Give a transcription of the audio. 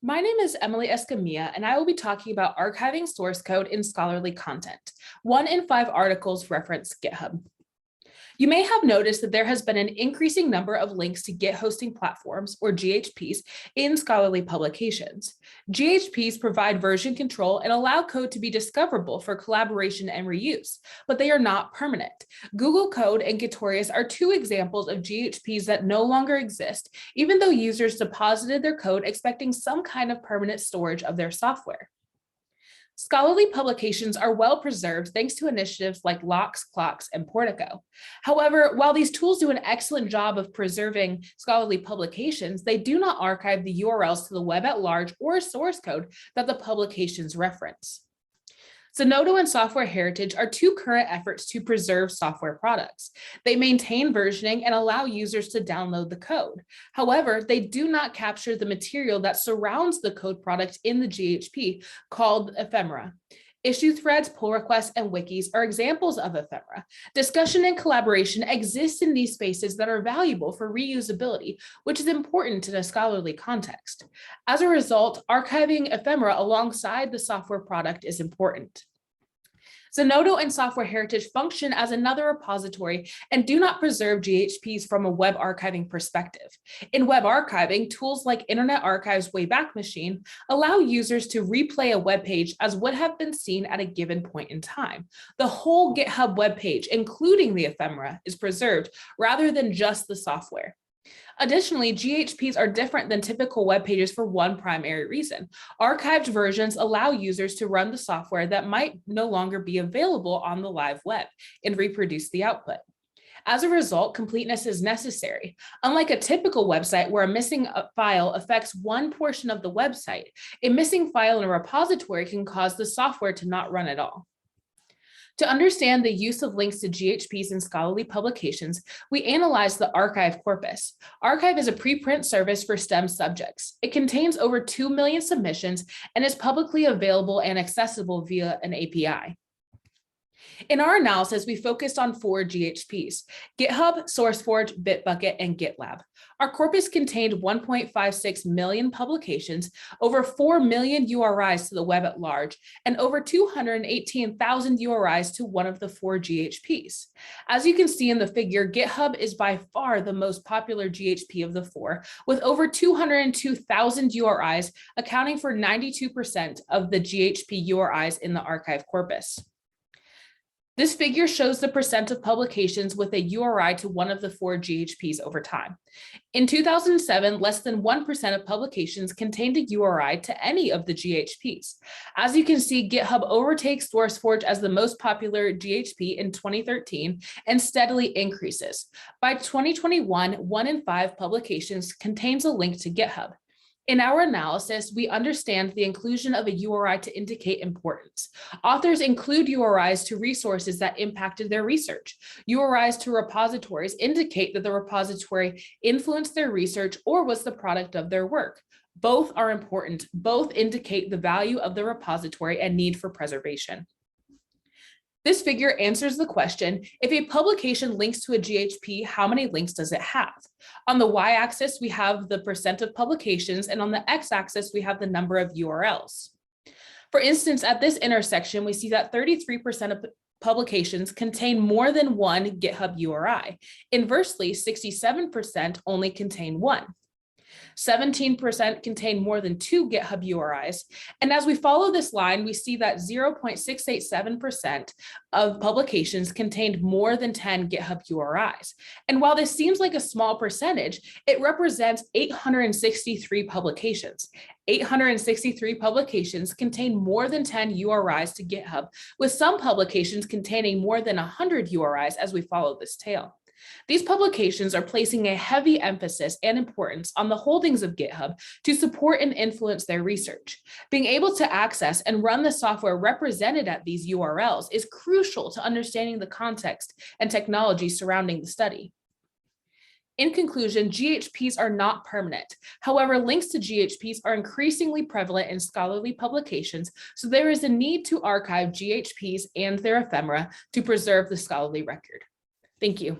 My name is Emily Escamilla, and I will be talking about archiving source code in scholarly content. 1 in 5 articles reference GitHub. You may have noticed that there has been an increasing number of links to Git hosting platforms, or GHPs, in scholarly publications. GHPs provide version control and allow code to be discoverable for collaboration and reuse, but they are not permanent. Google Code and Gitorious are 2 examples of GHPs that no longer exist, even though users deposited their code expecting some kind of permanent storage of their software. Scholarly publications are well preserved thanks to initiatives like Locks, Clocks, and Portico. However, while these tools do an excellent job of preserving scholarly publications, they do not archive the URLs to the web at large or source code that the publications reference. Zenodo and Software Heritage are 2 current efforts to preserve software products. They maintain versioning and allow users to download the code. However, they do not capture the material that surrounds the code product in the GHP, called ephemera. Issue threads, pull requests, and wikis are examples of ephemera. Discussion and collaboration exist in these spaces that are valuable for reusability, which is important in a scholarly context. As a result, archiving ephemera alongside the software product is important. Zenodo and Software Heritage function as another repository and do not preserve GHPs from a web archiving perspective. In web archiving, tools like Internet Archive's Wayback Machine allow users to replay a web page as would have been seen at a given point in time. The whole GitHub web page, including the ephemera, is preserved rather than just the software. Additionally, GHPs are different than typical web pages for one primary reason. Archived versions allow users to run the software that might no longer be available on the live web and reproduce the output. As a result, completeness is necessary. Unlike a typical website where a missing file affects one portion of the website, a missing file in a repository can cause the software to not run at all. To understand the use of links to GHPs in scholarly publications, we analyzed the arXiv corpus. arXiv is a preprint service for STEM subjects. It contains over 2 million submissions and is publicly available and accessible via an API. In our analysis, we focused on 4 GHPs: GitHub, SourceForge, Bitbucket, and GitLab. Our corpus contained 1.56 million publications, over 4 million URIs to the web at large, and over 218,000 URIs to one of the 4 GHPs. As you can see in the figure, GitHub is by far the most popular GHP of the 4, with over 202,000 URIs, accounting for 92% of the GHP URIs in the arXiv corpus. This figure shows the percent of publications with a URI to one of the 4 GHPs over time. In 2007, less than 1% of publications contained a URI to any of the GHPs. As you can see, GitHub overtakes SourceForge as the most popular GHP in 2013 and steadily increases. By 2021, 1 in 5 publications contains a link to GitHub. In our analysis, we understand the inclusion of a URI to indicate importance. Authors include URIs to resources that impacted their research. URIs to repositories indicate that the repository influenced their research or was the product of their work. Both are important. Both indicate the value of the repository and need for preservation. This figure answers the question, if a publication links to a GHP, how many links does it have? On the y-axis, we have the percent of publications, and on the x-axis, we have the number of URLs. For instance, at this intersection, we see that 33% of publications contain more than one GitHub URI. Inversely, 67% only contain one. 17% contain more than 2 GitHub URIs. And as we follow this line, we see that 0.687% of publications contained more than 10 GitHub URIs. And while this seems like a small percentage, it represents 863 publications. 863 publications contain more than 10 URIs to GitHub, with some publications containing more than 100 URIs as we follow this tail. These publications are placing a heavy emphasis and importance on the holdings of GitHub to support and influence their research. Being able to access and run the software represented at these URLs is crucial to understanding the context and technology surrounding the study. In conclusion, GHPs are not permanent. However, links to GHPs are increasingly prevalent in scholarly publications, so there is a need to archive GHPs and their ephemera to preserve the scholarly record. Thank you.